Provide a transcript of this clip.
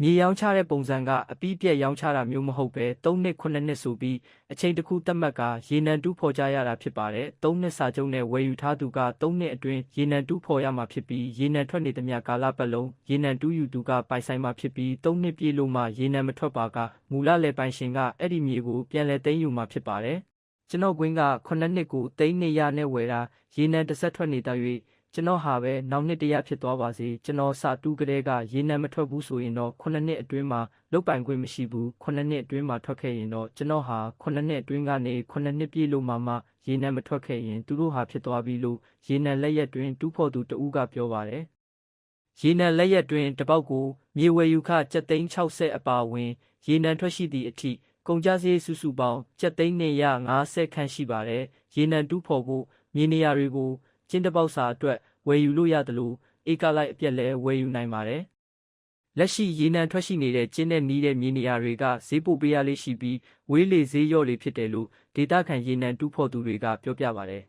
မြေရောင်းချတဲ့ပုံစံကအပြီးပြက်ရောင်းချတာမျိုးမဟုတ်ပဲ3နှစ်9နှစ်ဆိုပြီးအချိန်တစ်ခုသတ်မှတ်ကရေနံတူးဖော်ကြရတာဖြစ်ပါတယ်3နှစ်စာချုပ်နဲ့ဝယ်ယူထားသူက3နှစ်အတွင်းရေနံတူးဖော်ရမှာဖြစ်ပြီးရေနံထွက်နေသမျှကာလပတ်လုံးရေနံတူးယူသူကပိုင်ဆိုင်မှာဖြစ်ပြီး3နှစ်ပြည့်လို့မှရေနံမထွက်ပါကမူလလယ်ပိုင်ရှင်ကအဲ့ဒီမြေကိုပြန်လည်သိမ်းယူမှာဖြစ်ပါတယ်ကျွန်တော်ကွင်းက9နှစ်ကိုသိန်း200နဲ့ဝယ်တာရေနံတစ်ဆက်ထွက်နေတာ၍ကျွန်တော်ဟာပဲနောက်နှစ်တရဖြစ်သွားပါစေကျွန်တော်စာတူးကလေးကရေနံမထွက်ဘူးဆိုရင်တော့9နှစ်အတွင်းမှာလုတ်ပိုင်ခွင့်မရှိဘူး9နှစ်အတွင်းမှာထွက်ခဲ့ရင်တော့ကျွန်တော်ဟာ9နှစ်အတွင်းကနေ9နှစ်ပြည့်လို့မှရေနံမထွက်ခဲ့ရင်သူတို့ဟာဖြစ်သွားပြီလို့ရေနံလက်ရက်တွင်တူးဖော်သူတဦးကပြောပါတယ်ရေနံလက်ရက်တွင်တပေါက်ကိုမြေဝယ်ယူခ760အပါအဝင်ရေနံထွက်ရှိသည့်အထိကုန်ကျစရိတ်စုစုပေါင်း750ခန့်ရှိပါတယ်ရေနံတူးဖော်ဖို့မြေနေရာတွေကိုကျင်းတပေါက်စာအတွက်ဝယ်ယူလို့ရတယ်လို့ဧကလိုက်အပြက်လဲဝယ်ယူနိုင်ပါတယ်လက်ရှိရေနံထွက်ရှိနေတဲ့ကျင်းနဲ့နီးတဲ့မြေနေရာတွေကဈေးပိုပေးရလေးရှိပြီးဝေးလေဈေးလျော့လေဖြစ်တယ်လို့ဒေသခံရေနံတူးဖော်သူတွေကပြောပြပါတယ်